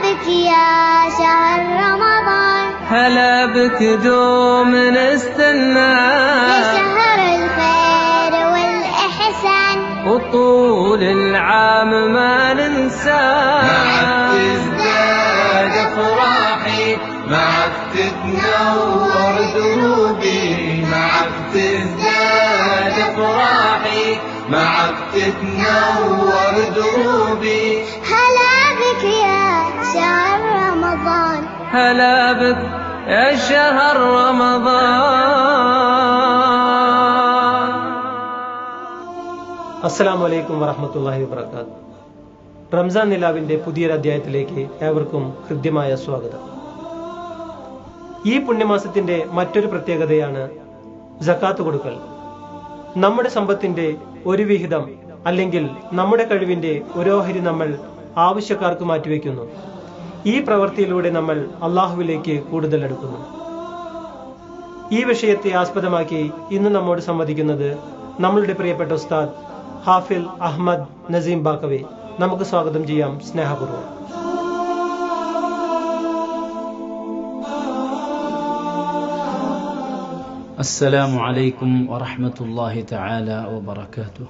بك يا شهر رمضان، هلا بك دوم نستنى يا شهر الخير والإحسان، وطول العام ما ننسى. معك تزداد أفراحي، معك تتنور دروبي، معك تزداد أفراحي، معك تتنور دروبي. هلا بك يا شهر رمضان، هلا بك يا شهر رمضان. അസ്സലാമു അലൈക്കും വറഹ്മത്തുള്ളാഹി വബറകാതുഹു. റംസാൻ നിലാവിന്റെ പുതിയൊരു അധ്യായത്തിലേക്ക് ഏവർക്കും ഹൃദ്യമായ സ്വാഗതം. ഈ പുണ്യമാസത്തിന്റെ മറ്റൊരു പ്രത്യേകതയാണ് സക്കാത്ത് കൊടുക്കൽ. നമ്മുടെ സമ്പത്തിന്റെ ഒരു വിഹിതം അല്ലെങ്കിൽ നമ്മുടെ കഴിവിന്റെ ഒരു ഓഹരി നമ്മൾ ആവശ്യക്കാർക്ക് മാറ്റിവെക്കുന്നു. ഈ പ്രവൃത്തിയിലൂടെ നമ്മൾ അള്ളാഹുവിലേക്ക് കൂടുതൽ അടുക്കുന്നു. ഈ വിഷയത്തെ ആസ്പദമാക്കി ഇന്ന് നമ്മോട് സംവദിക്കുന്നത് നമ്മളുടെ പ്രിയപ്പെട്ട ഉസ്താദ് ഹാഫിൽ അഹമ്മദ് നസീം ബാക്കവി. നമുക്ക് സ്വാഗതം ചെയ്യാം സ്നേഹപൂർവ്വം. السلام عليكم ورحمة الله تعالى وبركاته.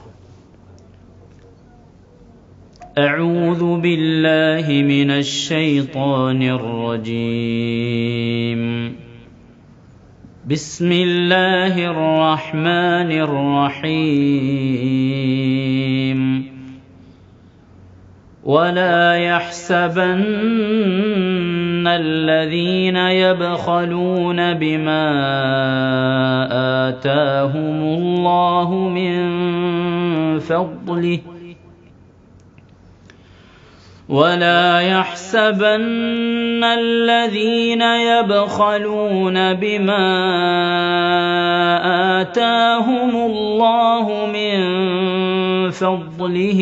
أعوذ بالله من الشيطان الرجيم. بسم الله الرحمن الرحيم. ولا يحسبن الذين يبخلون بما آتاهم الله من فضله ولا يحسبن الذين يبخلون بما آتاهم الله من فضله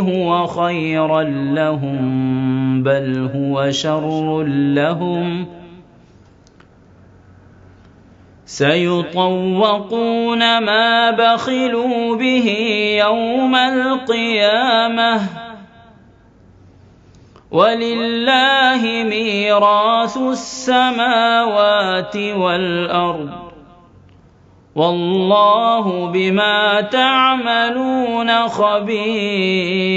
هو خيرا لهم بل هو شر لهم سيطوقون ما بخلوا به يوم القيامة ولله ميراث السماوات والأرض والله بما تعملون خبير.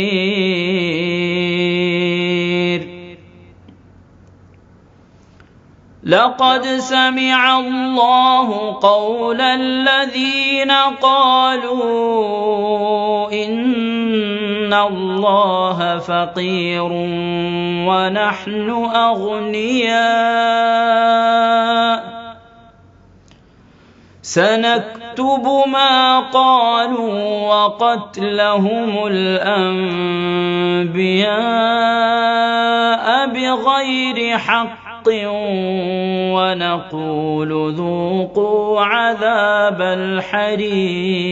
لقد سمع الله قول الذين قالوا إن الله فقير ونحن أغنياء سنكتب ما قالوا وقتلهم الأنبياء بغير حق ونقول ذوقوا عذاب الحريق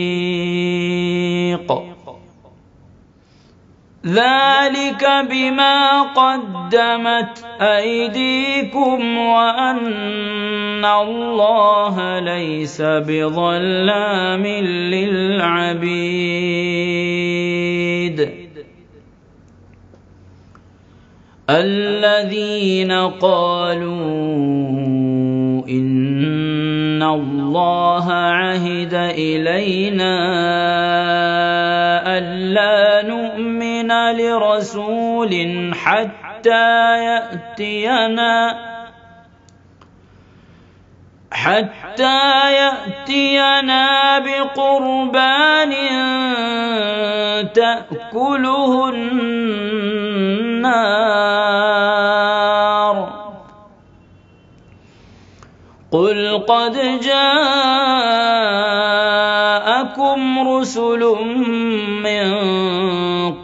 ذلك بما قدمت أيديكم وأن الله ليس بظلام للعبيد. الذين قالوا إن الله عهد إلينا ألا نؤمن لرسول حتى يأتينا بقربان تأكله النار. قل قد جاءكم رسل من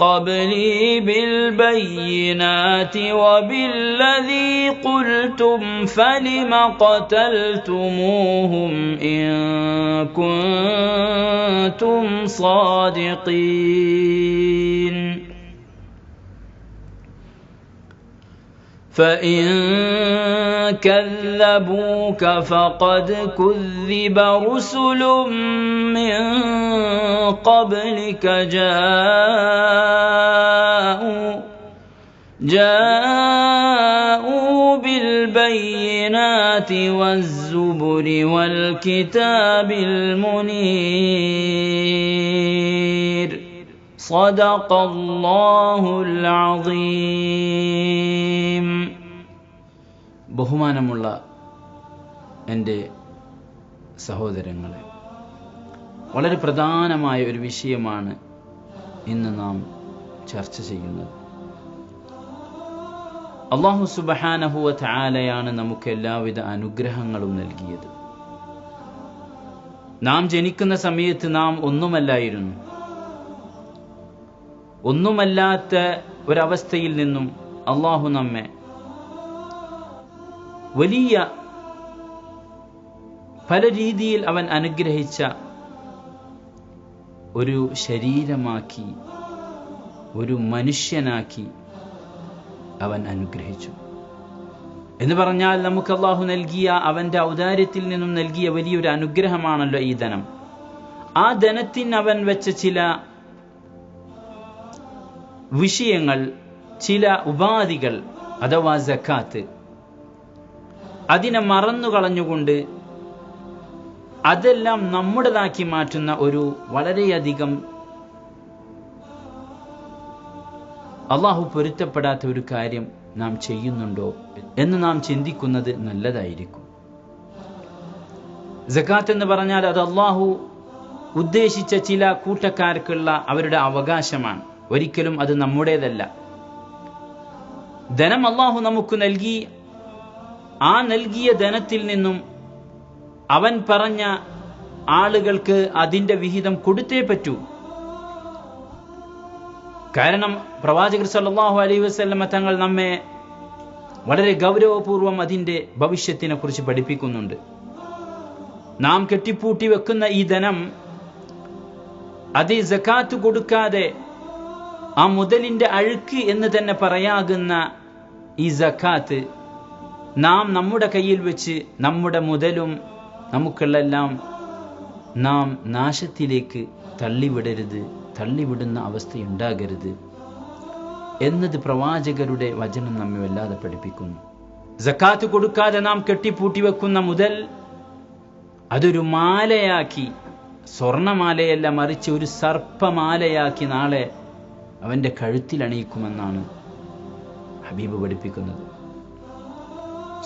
قبلي بالبينات وبالذي قلتم فلم قتلتموهم إن كنتم صادقين. فإن كذبوك فقد كذب رسل من قبلك جاءوا بالبينات والزبر والكتاب المنير صدق الله العظيم. ബഹുമാനമുള്ള എൻ്റെ സഹോദരങ്ങളെ, വളരെ പ്രധാനമായ ഒരു വിഷയമാണ് ഇന്ന് നാം ചർച്ച ചെയ്യുന്നത്. അല്ലാഹു സുബ്ഹാനഹു വ തആലയാണ് നമുക്ക് എല്ലാവിധ അനുഗ്രഹങ്ങളും നൽകിയത്. നാം ജനിക്കുന്ന സമയത്ത് നാം ഒന്നുമല്ലായിരുന്നു. ഒന്നുമല്ലാത്ത ഒരവസ്ഥയിൽ നിന്നും അല്ലാഹു നമ്മെ വലിയ പല രീതിയിൽ അവൻ അനുഗ്രഹിച്ച ഒരു ശരീരമാക്കി, ഒരു മനുഷ്യനാക്കി അവൻ അനുഗ്രഹിച്ചു. എന്ന് പറഞ്ഞാൽ നമുക്ക് അല്ലാഹു നൽകിയ അവന്റെ ഔദാര്യത്തിൽ നിന്നും നൽകിയ വലിയൊരു അനുഗ്രഹമാണല്ലോ ഈ ധനം. ആ ധനത്തിന് അവൻ വെച്ച ചില വിഷയങ്ങൾ, ചില ഉപാധികൾ അഥവാ സക്കാത്ത്, അതിനെ മറന്നു കളഞ്ഞുകൊണ്ട് അതെല്ലാം നമ്മുടേതാക്കി മാറ്റുന്ന ഒരു വളരെയധികം അള്ളാഹു പൊരുത്തപ്പെടാത്ത ഒരു കാര്യം നാം ചെയ്യുന്നുണ്ടോ എന്ന് നാം ചിന്തിക്കുന്നത് നല്ലതായിരിക്കും. സക്കാത്ത് എന്ന് പറഞ്ഞാൽ അത് അള്ളാഹു ഉദ്ദേശിച്ച ചില കൂട്ടക്കാർക്കുള്ള അവരുടെ അവകാശമാണ്. ഒരിക്കലും അത് നമ്മുടേതല്ല. ധനം അള്ളാഹു നമുക്ക് നൽകി. ആ നൽകിയ ധനത്തിൽ നിന്നും അവൻ പറഞ്ഞ ആളുകൾക്ക് അതിന്റെ വിഹിതം കൊടുത്തേ പറ്റൂ. കാരണം പ്രവാചകർ സല്ലല്ലാഹു അലൈഹി വസല്ലമ തങ്ങൾ നമ്മെ വളരെ ഗൗരവപൂർവം അതിന്റെ ഭവിഷ്യത്തിനെ കുറിച്ച് പഠിപ്പിക്കുന്നുണ്ട്. നാം കെട്ടിപ്പൂട്ടി വെക്കുന്ന ഈ ധനം, അത് സക്കാത്ത് കൊടുക്കാതെ ആ മുതലിന്റെ അഴുക്ക് എന്ന് തന്നെ പറയാകുന്ന ഈ സക്കാത്ത് നാം നമ്മുടെ കയ്യിൽ വെച്ച് നമ്മുടെ മുതലും നമുക്കുള്ളെല്ലാം നാം നാശത്തിലേക്ക് തള്ളിവിടരുത്, തള്ളിവിടുന്ന അവസ്ഥയുണ്ടാകരുത് എന്നത് പ്രവാചകരുടെ വചനം നമ്മെ വല്ലാതെ പഠിപ്പിക്കുന്നു. സക്കാത്ത് കൊടുക്കാതെ നാം കെട്ടിപ്പൂട്ടി വെക്കുന്ന മുതൽ അതൊരു മാലയാക്കി, സ്വർണമാലയല്ല മറിച്ച് ഒരു സർപ്പമാലയാക്കി നാളെ അവന്റെ കഴുത്തിൽ അണിയിക്കുമെന്നാണ് ഹബീബ് പഠിപ്പിക്കുന്നത്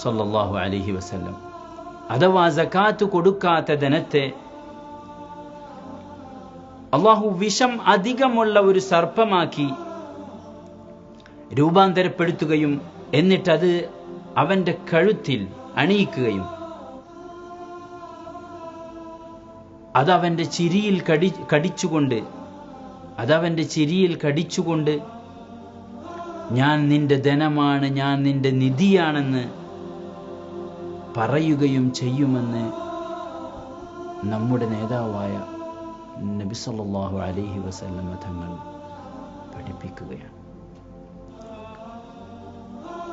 സല്ലല്ലാഹു അലൈഹി വസല്ലം. അഥവാ സക്കാത്ത് കൊടുക്കാത്ത ധനത്തെ അള്ളാഹു വിഷം അധികമുള്ള ഒരു സർപ്പമാക്കി രൂപാന്തരപ്പെടുത്തുകയും എന്നിട്ടത് അവന്റെ കഴുത്തിൽ അണിയിക്കുകയും അതവന്റെ ചിരിയിൽ കടിച്ചുകൊണ്ട് ഞാൻ നിന്റെ ധനമാണ്, ഞാൻ നിന്റെ നിധിയാണെന്ന് പറയുകയും ചെയ്യുമെന്ന് നമ്മുടെ നേതാവായ നബി സല്ലല്ലാഹു അലൈഹി വസല്ലം തങ്ങൾ പഠിപ്പിക്കുകയാണ്.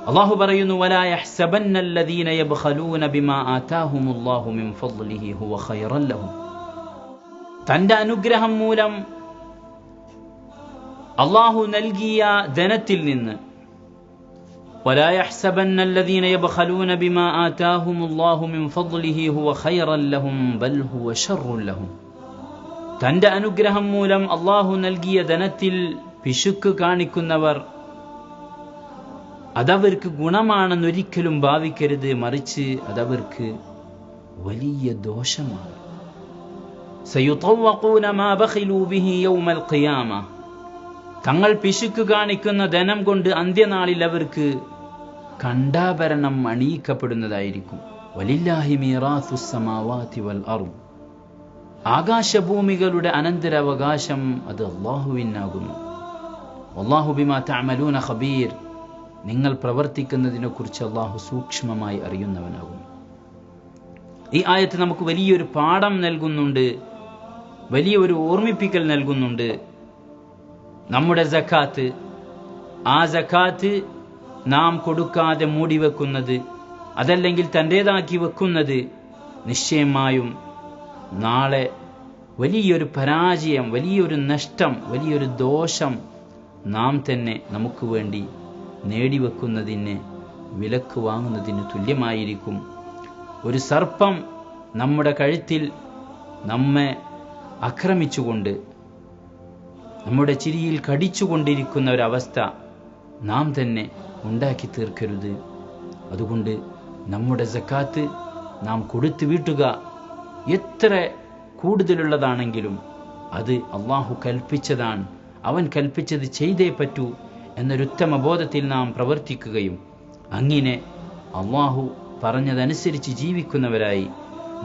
അല്ലാഹു പറയുന്നു, വലാ യഹ്സബന്നല്ലദീന യബ്ഖലൂന ബിമാ ആതാഹുമുല്ലാഹു മിൻ ഫദ്ലിഹി ഹുവ ഖൈറൻ ലഹും. തന്റെ അനുഗ്രഹം മൂലം അല്ലാഹു നൽകിയ ധനത്തിൽ നിന്ന് ولا يحسبن الذين يبخلون بما آتاهم الله من فضله هو خيرا لهم بل هو شر لهم. തന്റെ അനുഗ്രഹം മൂലം അല്ലാഹു നൽകിയ ധനത്തിൽ പിശുക്ക് കാണിക്കുന്നവർ അതവർക്ക് ഗുണമാണെന്നൊരിക്കലും ഭാവിക്കരുത്, മറിച്ച് അതവർക്ക് വലിയ ദോഷമാണ്. സയുതവഖൂന മാ ബഖിലൂ ബിഹി യൗമൽ ഖിയാമ. തങ്ങൾ പിശുക്ക് കാണിക്കുന്ന ധനം കൊണ്ട് അന്ത്യനാളിൽ അവർക്ക് കണ്ടാഭരണം അണിയിക്കപ്പെടുന്നതായിരിക്കും. വലില്ലാഹി മീറാസുസ് സമാവാതി വൽ അർദ്. ആകാശഭൂമികളുടെ അനന്തരാവകാശം അത് അല്ലാഹുവിനാകുന്നു. വല്ലാഹു ബിമാ തഅമലൂന ഖബീർ. നിങ്ങൾ പ്രവർത്തിക്കുന്നതിനെ കുറിച്ച് അല്ലാഹു സൂക്ഷ്മമായി അറിയുന്നവനാകുന്നു. ഈ ആയത്ത് നമുക്ക് വലിയൊരു പാഠം നൽകുന്നുണ്ട്, വലിയൊരു ഓർമ്മിപ്പിക്കൽ നൽകുന്നുണ്ട്. നമ്മുടെ സക്കാത്ത്, ആ സക്കാത്ത് നാം കൊടുക്കാതെ മൂടിവെക്കുന്നത്, അതല്ലെങ്കിൽ തൻ്റേതാക്കി വെക്കുന്നത് നിശ്ചയമായും നാളെ വലിയൊരു പരാജയം, വലിയൊരു നഷ്ടം, വലിയൊരു ദോഷം നാം തന്നെ നമുക്ക് വേണ്ടി നേടിവെക്കുന്നതിന് വിലക്ക് വാങ്ങുന്നതിന് തുല്യമായിരിക്കും. ഒരു സർപ്പം നമ്മുടെ കഴുത്തിൽ നമ്മെ ആക്രമിച്ചുകൊണ്ട് നമ്മുടെ ചിരിയിൽ കടിച്ചുകൊണ്ടിരിക്കുന്ന ഒരവസ്ഥ നാം തന്നെ ഉണ്ടാക്കി തീർക്കരുത്. അതുകൊണ്ട് നമ്മുടെ സക്കാത്ത് നാം കൊടുത്തു വീട്ടുക. എത്ര കൂടുതലുള്ളതാണെങ്കിലും അത് അള്ളാഹു കൽപ്പിച്ചതാണ്, അവൻ കൽപ്പിച്ചത് ചെയ്തേ പറ്റൂ എന്നൊരുത്തമ ബോധത്തിൽ നാം പ്രവർത്തിക്കുകയും അങ്ങനെ അള്ളാഹു പറഞ്ഞതനുസരിച്ച് ജീവിക്കുന്നവരായി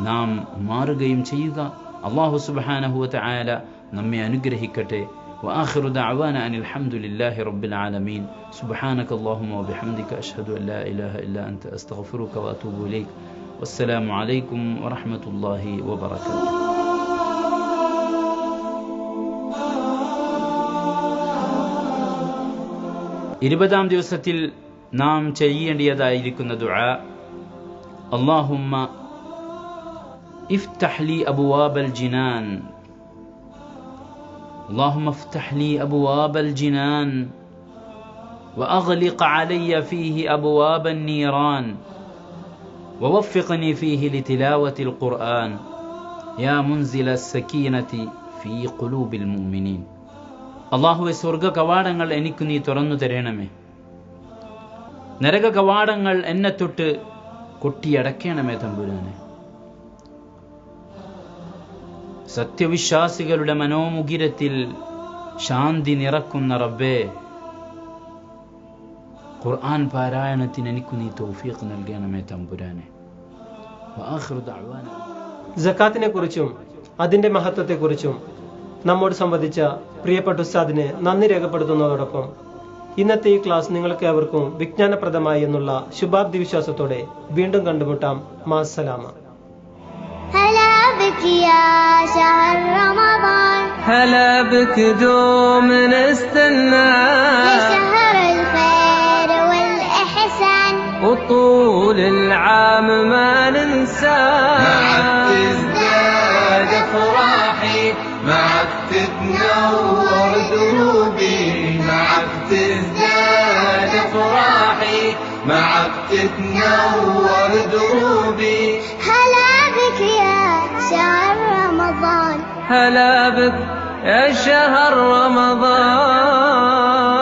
നാം മാറുകയും ചെയ്യുക. അള്ളാഹു സുബ്ഹാനഹു വ തആല നമ്മെ അനുഗ്രഹിക്കട്ടെ. وآخر دعوانا أن الحمد لله رب العالمين. سبحانك اللهم وبحمدك أشهد أن لا إله إلا أنت أستغفرك وأتوب إليك. والسلام عليكم ورحمة الله وبركاته. ഇരുപതാം ദിവസത്തിൽ നാം ചെയ്യേണ്ടതായിരിക്കുന്ന ദുആ, اللهم افتح لي أبواب الجنان اللهم افتح لي أبواب الجنان وأغلق علي فيه أبواب النيران ووفقني فيه لتلاوة القرآن يا منزل السكينة في قلوب المؤمنين. അള്ളാഹുവെ, സ്വർഗ കവാടങ്ങൾ എനിക്ക് നീ തുറന്നു തരണമേ, നരക കവാടങ്ങൾ എന്നെ തൊട്ട് കൊട്ടിയടക്കണമേ തമ്പുരാനെ. സത്യവിശ്വാസികളുടെ മനോമുകിരത്തിൽ ശാന്തി നിറക്കുന്ന റബ്ബേ, ഖുർആൻ പാരായണത്തിന് എനിക്ക് നീ തൗഫീഖ് നൽകണമേ തമ്പുരാനെ. സക്കാത്തിനെ കുറിച്ചും അതിന്റെ മഹത്വത്തെക്കുറിച്ചും നമ്മോട് സംബന്ധിച്ച പ്രിയപ്പെട്ട ഉസ്താദിനെ നന്ദി രേഖപ്പെടുത്തുന്നതോടൊപ്പം ഇന്നത്തെ ഈ ക്ലാസ് നിങ്ങൾക്ക് ഏവർക്കും വിജ്ഞാനപ്രദമായി എന്നുള്ള ശുഭാപ്തി വിശ്വാസത്തോടെ വീണ്ടും കണ്ടുമുട്ടാം. മാസ്സലാമ. هلا بك يا شهر رمضان، هلا بك دوم نستنى يا شهر الخير والإحسان، وطول العام ما ننسى. معك تزداد أفراحي، معك تتنور دروبي، معك تزداد أفراحي، معك تتنور دروبي. هلا بك يا شهر رمضان، هلا بك يا شهر رمضان.